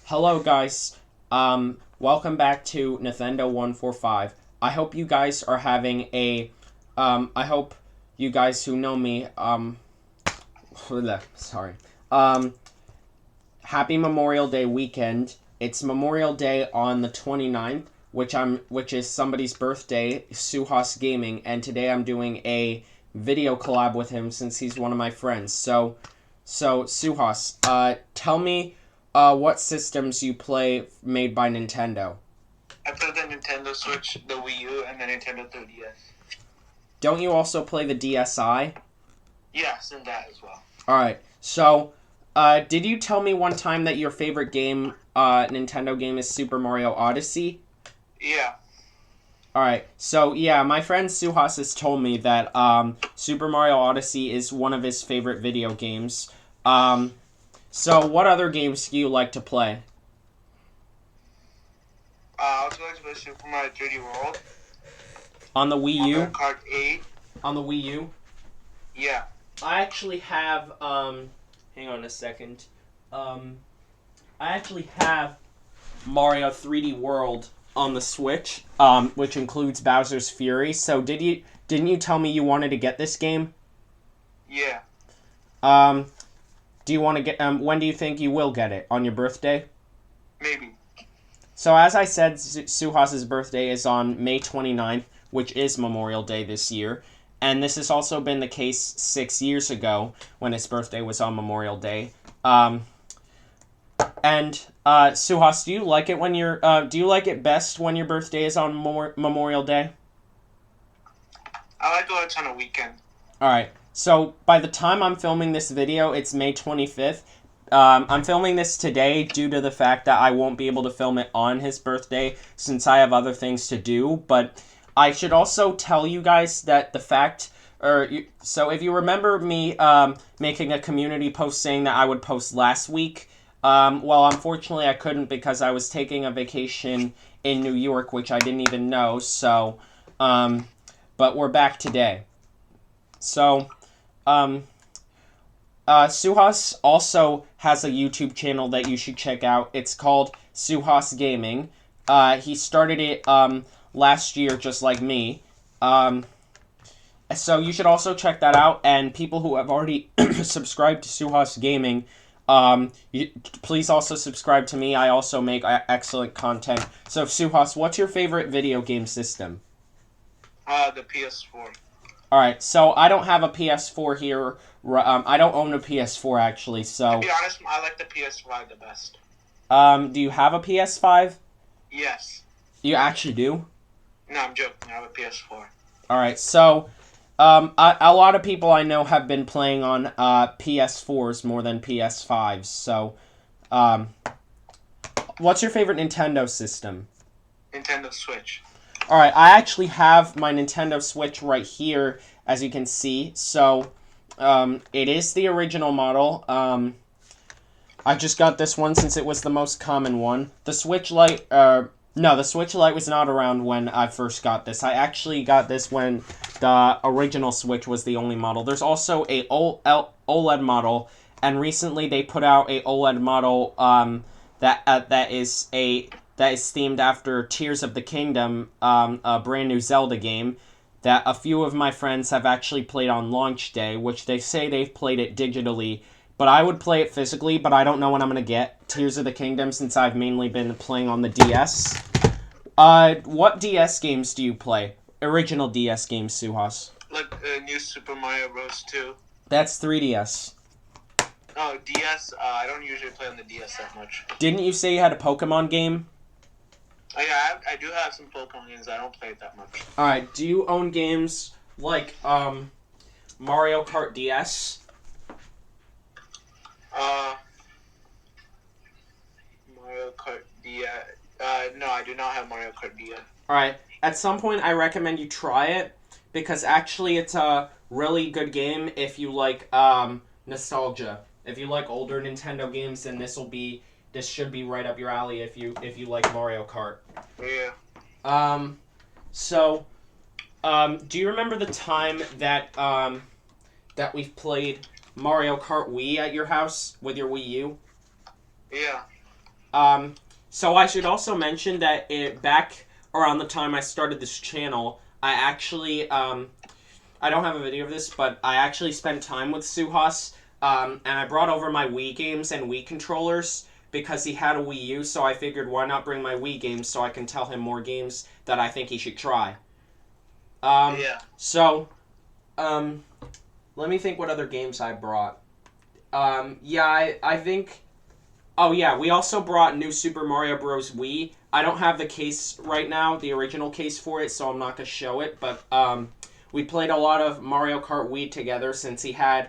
Hello, guys. Welcome back to Nathendo 145. I hope you guys are having I hope you guys who know me, sorry. Um, Happy Memorial Day weekend. It's Memorial Day on the 29th, which is somebody's birthday, Suhas Gaming, and today I'm doing a video collab with him since he's one of my friends. So Suhas, tell me what systems you play made by Nintendo. I play the Nintendo Switch, the Wii U, and the Nintendo 3DS. Don't you also play the DSi? Yes, and that as well. Alright, so, did you tell me one time that your favorite Nintendo game is Super Mario Odyssey? Yeah. Alright, so yeah, my friend Suhas has told me that, Super Mario Odyssey is one of his favorite video games. So what other games do you like to play? I also like to play Super Mario 3D World. On the Wii U? Mario Kart 8. On the Wii U? Yeah. I actually have, hang on a second. I actually have Mario 3D World on the Switch, which includes Bowser's Fury. So didn't you tell me you wanted to get this game? Yeah. Do you want to get, when do you think you will get it? On your birthday? Maybe. So as I said, Suhas's birthday is on May 29th, which is Memorial Day this year. And this has also been the case 6 years ago when his birthday was on Memorial Day. Suhas, do you like it best when your birthday is on Memorial Day? I like to watch on a weekend. Alright, so by the time I'm filming this video, it's May 25th. I'm filming this today due to the fact that I won't be able to film it on his birthday since I have other things to do, but I should also tell you guys that so if you remember me making a community post saying that I would post last week, well, unfortunately I couldn't because I was taking a vacation in New York, which I didn't even know, but we're back today. So, Suhas also has a YouTube channel that you should check out. It's called Suhas Gaming. He started it, last year, just like me. So you should also check that out, and people who have already subscribed to Suhas Gaming, please also subscribe to me. I also make excellent content. So Suhas, what's your favorite video game system? The PS4. Alright, so I don't have a PS4 here. I don't own a PS4, actually, so... To be honest, I like the PS5 the best. Do you have a PS5? Yes. You actually do? No, I'm joking. I have a PS4. Alright, so... a lot of people I know have been playing on PS4s more than PS5s, so... What's your favorite Nintendo system? Nintendo Switch. Alright, I actually have my Nintendo Switch right here, as you can see. So, it is the original model. I just got this one since it was the most common one. The Switch Lite, no, the Switch Lite was not around when I first got this. I actually got this when the original Switch was the only model. There's also a OLED model, and recently they put out a OLED model, that is themed after Tears of the Kingdom, a brand new Zelda game that a few of my friends have actually played on launch day, which they say they've played it digitally, but I would play it physically, but I don't know when I'm going to get Tears of the Kingdom since I've mainly been playing on the DS. What DS games do you play? Original DS games, Suhas. Like New Super Mario Bros. 2. That's 3DS. Oh, DS, I don't usually play on the DS that much. Didn't you say you had a Pokemon game? Oh, yeah, I do have some Pokemon games. I don't play it that much. Alright, do you own games like, Mario Kart DS? Mario Kart DS. No, I do not have Mario Kart DS. Alright, at some point I recommend you try it, because actually it's a really good game if you like, nostalgia. If you like older Nintendo games, then this should be right up your alley if you like Mario Kart. Yeah. Do you remember the time that we've played Mario Kart Wii at your house with your Wii U? Yeah. So I should also mention that back around the time I started this channel, I actually I don't have a video of this, but I actually spent time with Suhas, and I brought over my Wii games and Wii controllers because he had a Wii U. So I figured, why not bring my Wii games so I can tell him more games that I think he should try. Yeah. So, let me think what other games I brought. Yeah, I think. Oh yeah, we also brought New Super Mario Bros. Wii. I don't have the case right now, the original case for it, so I'm not gonna show it. But we played a lot of Mario Kart Wii together since he had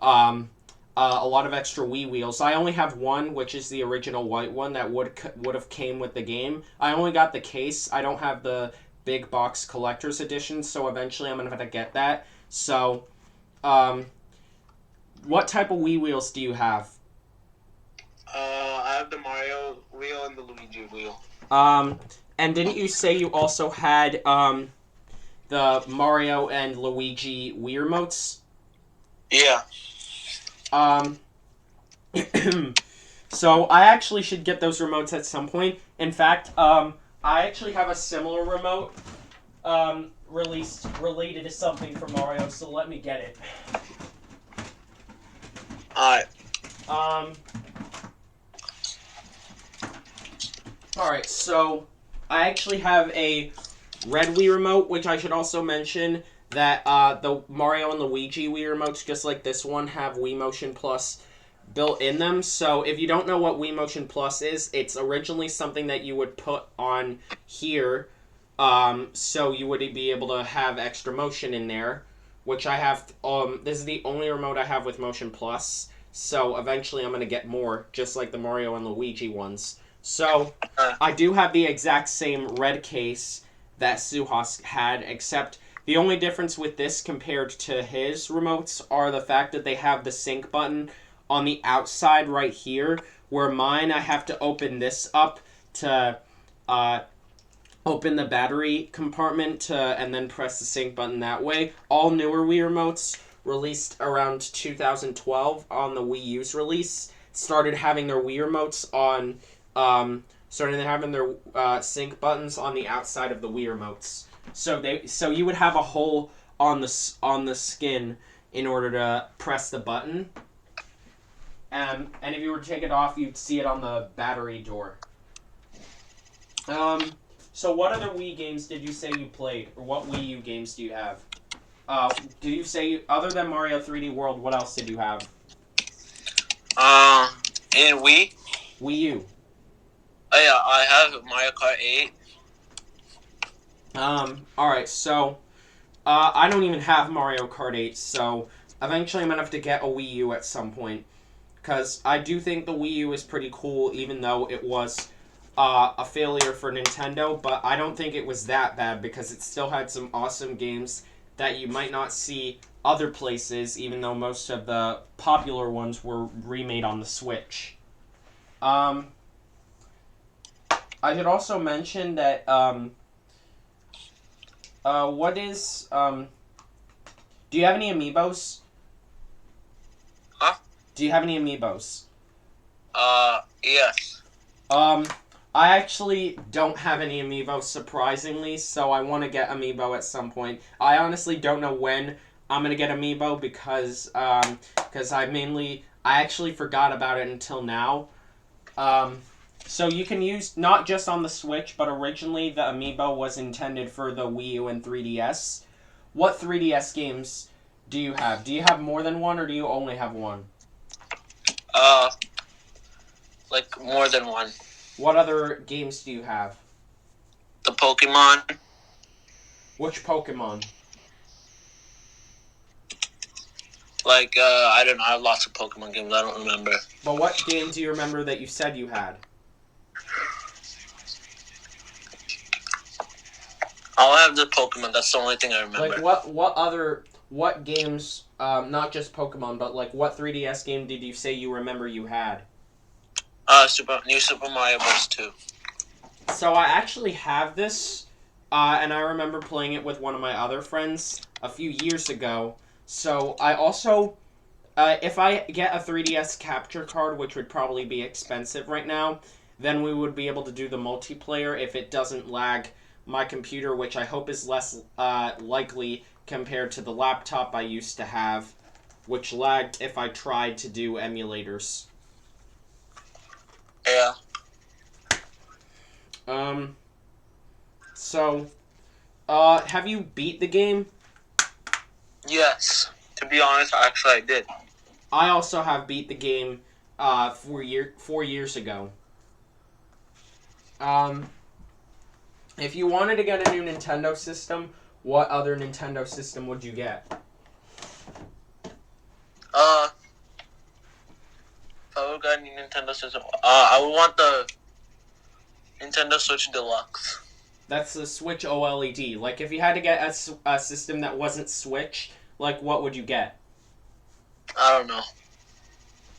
um, a lot of extra Wii wheels. I only have one, which is the original white one that would have came with the game. I only got the case. I don't have the big box collector's edition, so eventually I'm gonna have to get that. So, um, what type of Wii wheels do you have? I have the Mario wheel and the Luigi wheel. Um, and didn't you say you also had the Mario and Luigi Wii remotes? Yeah. Um, so I actually should get those remotes at some point. In fact, I actually have a similar remote released related to something for Mario. So let me get it. Alright. Um. Alright, so I actually have a red Wii remote, which I should also mention that the Mario and Luigi Wii remotes, just like this one, have Wii Motion Plus built in them. So if you don't know what Wii Motion Plus is, it's originally something that you would put on here, so you would be able to have extra motion in there, which I have. This is the only remote I have with Motion Plus. So eventually I'm going to get more, just like the Mario and Luigi ones. So I do have the exact same red case that Suhas had, except the only difference with this compared to his remotes are the fact that they have the sync button on the outside right here, where mine I have to open this up to open the battery compartment to, and then press the sync button that way. All newer Wii remotes released around 2012 on the Wii U's release started having their Wii remotes on started having their sync buttons on the outside of the Wii remotes. So you would have a hole on the skin in order to press the button. And if you were to take it off, you'd see it on the battery door. So what other Wii games did you say you played, or what Wii U games do you have? Did you say, other than Mario 3D World, what else did you have? In Wii? Wii U. Oh yeah, I have Mario Kart 8. Alright, so, I don't even have Mario Kart 8, so eventually I'm gonna have to get a Wii U at some point. Because I do think the Wii U is pretty cool, even though it was a failure for Nintendo, but I don't think it was that bad, because it still had some awesome games that you might not see other places, even though most of the popular ones were remade on the Switch. I should also mention that, do you have any amiibos? Huh? Do you have any amiibos? Yes. I actually don't have any amiibos, surprisingly, so I want to get amiibo at some point. I honestly don't know when I'm gonna get amiibo because I actually forgot about it until now. So you can use, not just on the Switch, but originally the amiibo was intended for the Wii U and 3DS. What 3DS games do you have? Do you have more than one, or do you only have one? Like more than one. What other games do you have? The Pokemon. Which Pokemon? Like, I don't know, I have lots of Pokemon games, I don't remember. But what game do you remember that you said you had? I'll have the Pokemon, that's the only thing I remember. Like, what games, not just Pokemon, but like, what 3DS game did you say you remember you had? New Super Mario Bros. 2. So I actually have this, and I remember playing it with one of my other friends a few years ago. So I also, if I get a 3DS capture card, which would probably be expensive right now, then we would be able to do the multiplayer if it doesn't lag my computer, which I hope is less likely compared to the laptop I used to have, which lagged if I tried to do emulators. Yeah. So, have you beat the game? Yes. To be honest, actually, I did. I also have beat the game 4 years ago. If you wanted to get a new Nintendo system, what other Nintendo system would you get? If I would get a new Nintendo system, I would want the Nintendo Switch Deluxe. That's the Switch OLED. Like, if you had to get a system that wasn't Switch, like, what would you get? I don't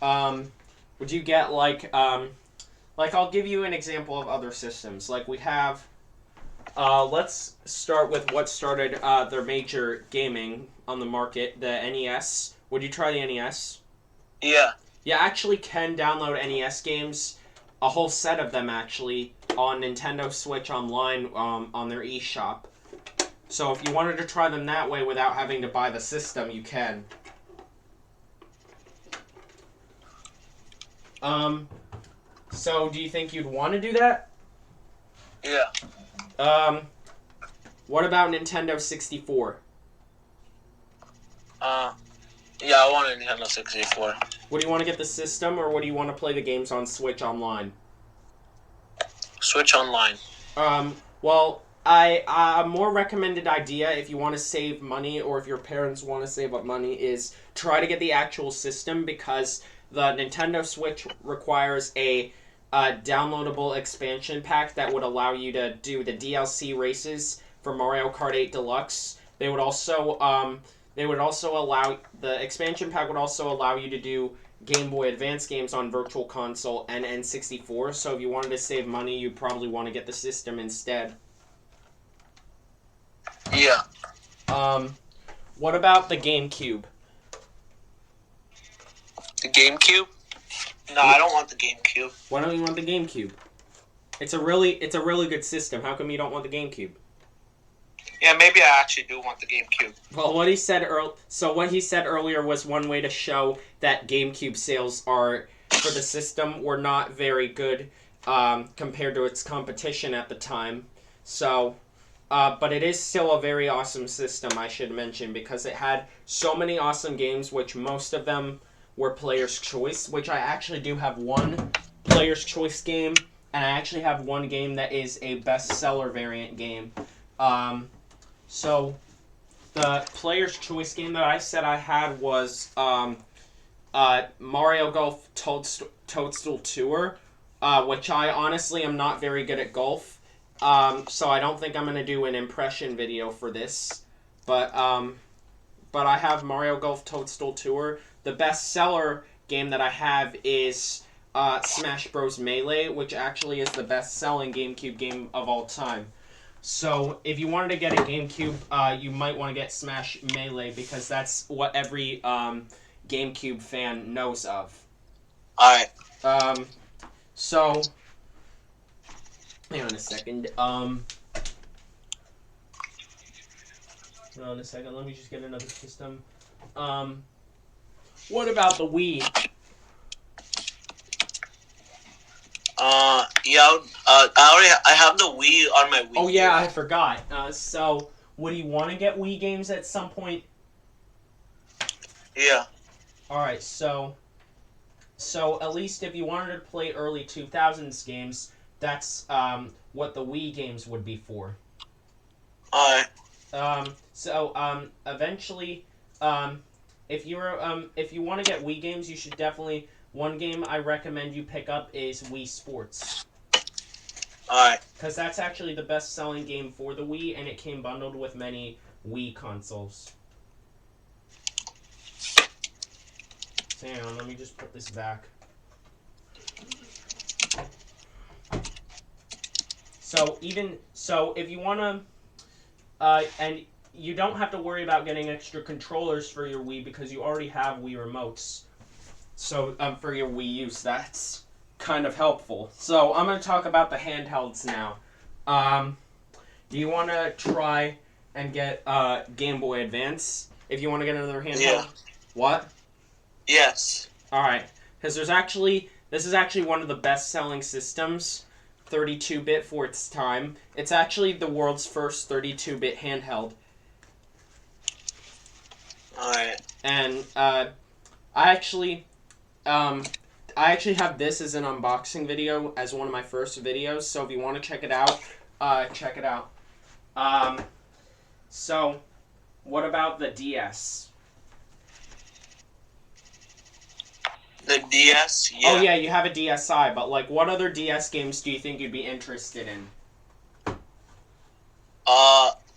know. Would you get, like, I'll give you an example of other systems. Like, we have, let's start with what started, their major gaming on the market, the NES. Would you try the NES? Yeah. You actually can download NES games, a whole set of them, actually, on Nintendo Switch Online, on their eShop. So if you wanted to try them that way without having to buy the system, you can. So do you think you'd want to do that? Yeah. What about Nintendo 64? Yeah, I want a Nintendo 64. Would you want to get the system, or would you want to play the games on Switch Online? Switch Online. Well, a more recommended idea if you want to save money, or if your parents want to save up money, is try to get the actual system, because the Nintendo Switch requires a downloadable expansion pack that would allow you to do the DLC races for Mario Kart 8 Deluxe. They would also allow, the expansion pack would also allow you to do Game Boy Advance games on Virtual Console and N64, so if you wanted to save money, you'd probably want to get the system instead. Yeah. What about the GameCube? The GameCube? No, I don't want the GameCube. Why don't you want the GameCube? It's a really good system. How come you don't want the GameCube? Yeah, maybe I actually do want the GameCube. Well, what he said earlier was one way to show that GameCube sales for the system were not very good compared to its competition at the time. So, but it is still a very awesome system, I should mention, because it had so many awesome games, which most of them were Player's Choice, which I actually do have one Player's Choice game, and I actually have one game that is a bestseller variant game. So, the Player's Choice game that I said I had was Mario Golf Toadstool Tour, which I honestly am not very good at golf, so I don't think I'm going to do an impression video for this, but I have Mario Golf Toadstool Tour. The bestseller game that I have is Smash Bros. Melee, which actually is the best-selling GameCube game of all time. So, if you wanted to get a GameCube, you might want to get Smash Melee, because that's what every GameCube fan knows of. Alright. So, hang on a second. Hold on a second, let me just get another system. What about the Wii? Yeah, I have the Wii on my Wii. Oh yeah, I forgot. So, would you want to get Wii games at some point? Yeah. Alright, so at least if you wanted to play early 2000s games, that's what the Wii games would be for. Alright. Eventually, if you want to get Wii games, you should definitely. One game I recommend you pick up is Wii Sports. Alright. Because that's actually the best-selling game for the Wii, and it came bundled with many Wii consoles. Hang on, let me just put this back. So if you want to, and you don't have to worry about getting extra controllers for your Wii because you already have Wii remotes. So for your Wii use, that's kind of helpful. So I'm going to talk about the handhelds now. Do you want to try and get Game Boy Advance if you want to get another handheld? Yeah. What? Yes. All right, because this is actually one of the best-selling systems, 32-bit for its time. It's actually the world's first 32-bit handheld. All right. And I actually have this as an unboxing video as one of my first videos. So if you want to check it out, check it out. So what about the DS? The DS. Yeah. Oh yeah, you have a DSi, but like, what other DS games do you think you'd be interested in?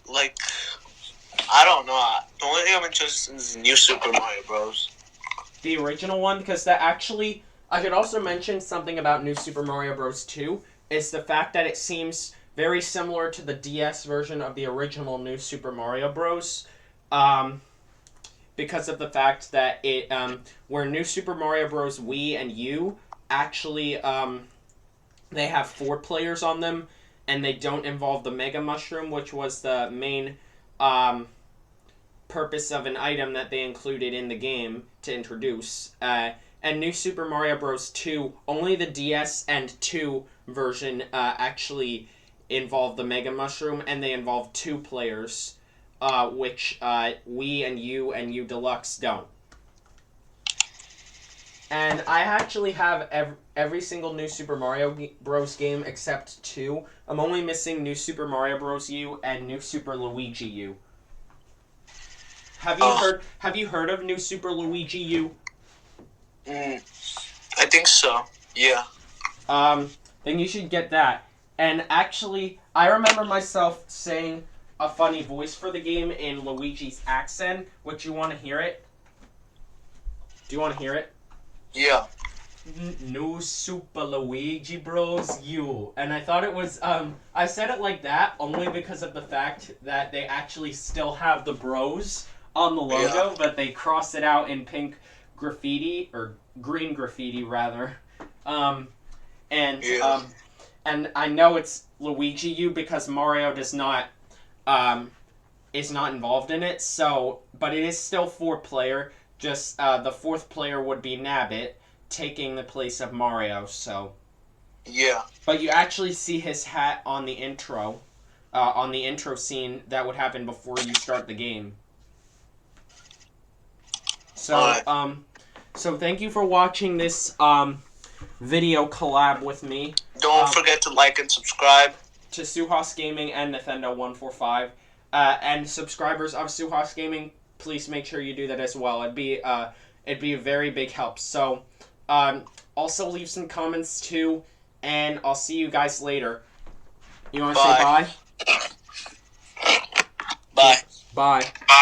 Like, I don't know. The only thing I'm interested in is New Super Mario Bros. The original one, because that actually, I could also mention something about New Super Mario Bros. 2, is the fact that it seems very similar to the DS version of the original New Super Mario Bros. Because of the fact that it, where New Super Mario Bros. Wii and U actually, they have 4 players on them, and they don't involve the Mega Mushroom, which was the main, purpose of an item that they included in the game to introduce. And New Super Mario Bros. 2, only the DS and 2 version actually involve the Mega Mushroom, and they involve 2 players, which Wii and U Deluxe don't. And I actually have every single New Super Mario Bros. Game except 2. I'm only missing New Super Mario Bros. U and New Super Luigi U. Have you heard of New Super Luigi U? I think so. Yeah. Then you should get that. And actually, I remember myself saying a funny voice for the game in Luigi's accent. Would you want to hear it? Do you want to hear it? Yeah. New Super Luigi Bros. U. And I thought it was, I said it like that only because of the fact that they actually still have the Bros on the logo, Yeah. but they cross it out in pink graffiti, or green graffiti rather. And I know it's Luigi U because Mario does not, is not involved in it, so, but it is still 4-player, just, the 4th player would be Nabbit, taking the place of Mario, so. Yeah. But you actually see his hat on the intro scene that would happen before you start the game. So, so thank you for watching this, video collab with me. Don't forget to like and subscribe to Suhas Gaming and Nathendo 145. And subscribers of Suhas Gaming, please make sure you do that as well. It'd be a very big help. So, also leave some comments too, and I'll see you guys later. You want to say bye? Bye. Bye. Bye.